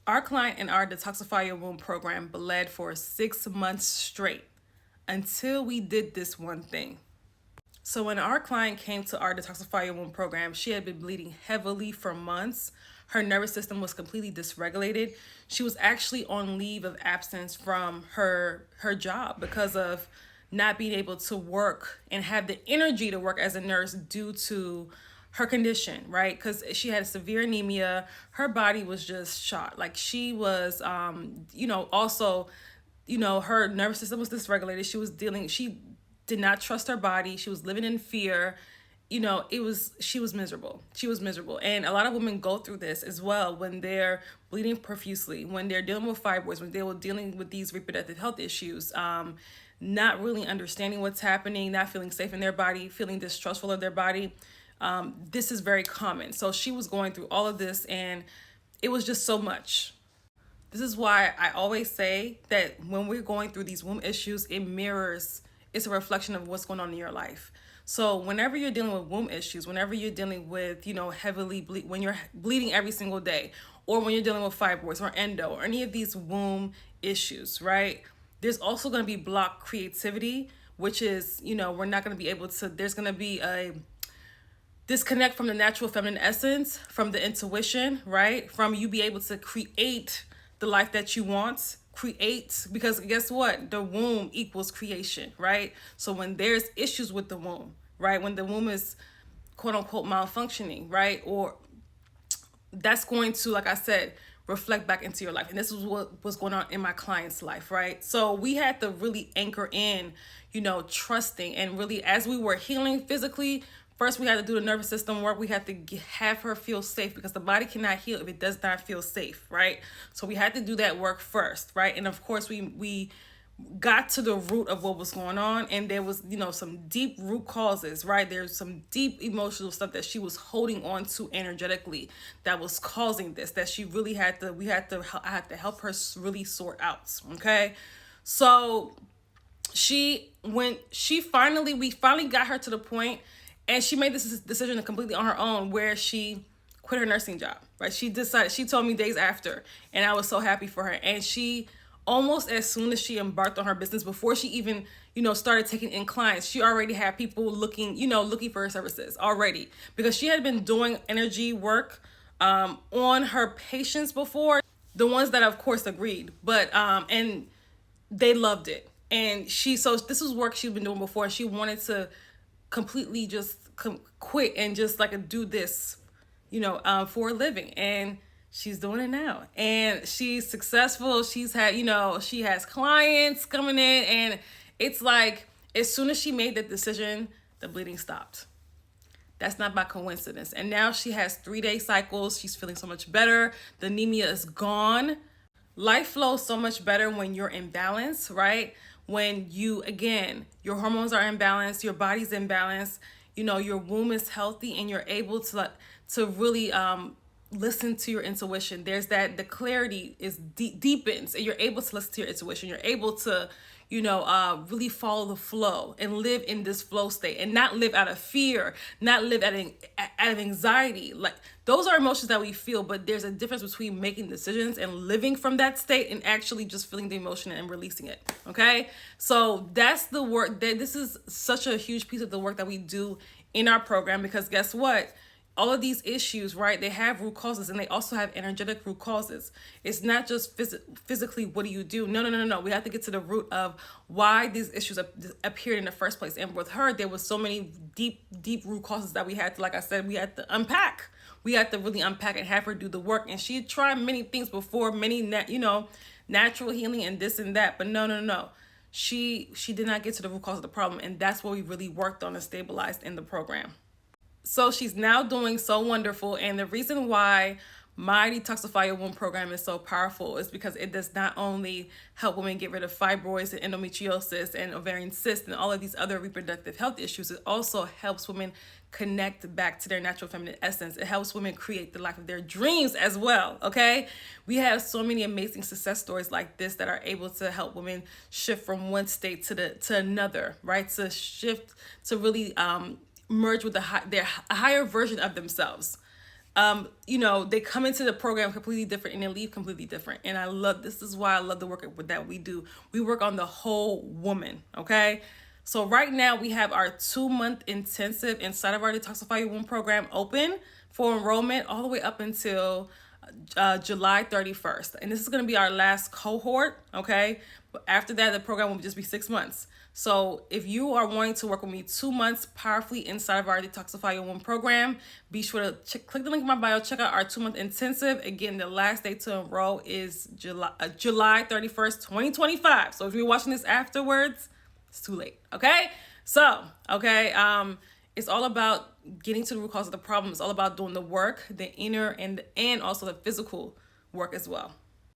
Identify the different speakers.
Speaker 1: Our client in our Detoxify Your Womb program bled for 6 months straight until we did this one thing. So when our client came to our Detoxify Your Womb program, she had been bleeding heavily for months. Her nervous system was completely dysregulated. She was actually on leave of absence from her job because of not being able to work and have the energy to work as a nurse due to her condition, right? Because she had severe anemia. Her body was just shot. Like she was, also, her nervous system was dysregulated. She did not trust her body. She was living in fear. She was miserable. She was miserable. And a lot of women go through this as well when they're bleeding profusely, when they're dealing with fibroids, when they're dealing with these reproductive health issues, not really understanding what's happening, not feeling safe in their body, feeling distrustful of their body. This is very common. So she was going through all of this and it was just so much. This is why I always say that when we're going through these womb issues, it's a reflection of what's going on in your life. So whenever you're dealing with womb issues, whenever you're dealing with, when you're bleeding every single day, or when you're dealing with fibroids or endo or any of these womb issues, right? There's also going to be blocked creativity, which is, we're not going to be able to, there's going to be a disconnect from the natural feminine essence, from the intuition, right? From you be able to create the life that you want, because guess what? The womb equals creation, right? So when there's issues with the womb, right? When the womb is quote unquote malfunctioning, right? Or that's going to, like I said, reflect back into your life. And this is what was going on in my client's life, right? So we had to really anchor in, trusting, and really as we were healing physically, first we had to do the nervous system work. We had to have her feel safe because the body cannot heal if it does not feel safe, right? So we had to do that work first, right? And of course we got to the root of what was going on, and there was some deep root causes, right? There's some deep emotional stuff that she was holding on to energetically that was causing this, that she really I had to help her really sort out. Okay, so we finally got her to the point, and she made this decision completely on her own, where she quit her nursing job, right? She told me days after, and I was so happy for her. And she, almost as soon as she embarked on her business, before she even, started taking in clients, she already had people looking for her services already, because she had been doing energy work on her patients before, the ones that of course agreed, but and they loved it. And so this was work she'd been doing before. She wanted to completely just quit and just do this, for a living. And she's doing it now, and she's successful. She's had, she has clients coming in, and it's like, as soon as she made that decision, the bleeding stopped. That's not by coincidence. And now she has 3-day cycles. She's feeling so much better. The anemia is gone. Life flows so much better when you're in balance, right? When your hormones are in balance, your body's in balance, your womb is healthy, and you're able to really listen to your intuition. There's the clarity is deepens, and you're able to listen to your intuition. You're able to, really follow the flow and live in this flow state, and not live out of fear, not live out of anxiety. Like, those are emotions that we feel, but there's a difference between making decisions and living from that state and actually just feeling the emotion and releasing it. Okay. So that's the work this is such a huge piece of the work that we do in our program, because guess what? All of these issues, right, they have root causes, and they also have energetic root causes. It's not just physically, what do you do? No. We have to get to the root of why these issues appeared in the first place. And with her, there was so many deep root causes that we had to, like I said, we had to unpack. We had to really unpack and have her do the work. And she had tried many things before, many, natural healing and this and that. But no. She did not get to the root cause of the problem. And that's what we really worked on and stabilized in the program. So she's now doing so wonderful. And the reason why my Detoxify Your Womb program is so powerful is because it does not only help women get rid of fibroids and endometriosis and ovarian cysts and all of these other reproductive health issues, it also helps women connect back to their natural feminine essence. It helps women create the life of their dreams as well, okay? We have so many amazing success stories like this that are able to help women shift from one state to another, right? To shift, to really merge with a higher version of themselves. you know, they come into the program completely different and they leave completely different. And I love, this is why I love the work that we do. We work on the whole woman, okay? So right now we have our 2-month intensive inside of our Detoxify Your Womb program open for enrollment all the way up until July 31st. And this is going to be our last cohort, okay? But after that, the program will just be 6 months. So if you are wanting to work with me 2 months powerfully inside of our Detoxify Your Womb program, be sure to click the link in my bio, check out our 2-month intensive. Again, the last day to enroll is July 31st, 2025. So if you're watching this afterwards, it's too late, okay? So, okay, it's all about getting to the root cause of the problem. It's all about doing the work, the inner and also the physical work as well.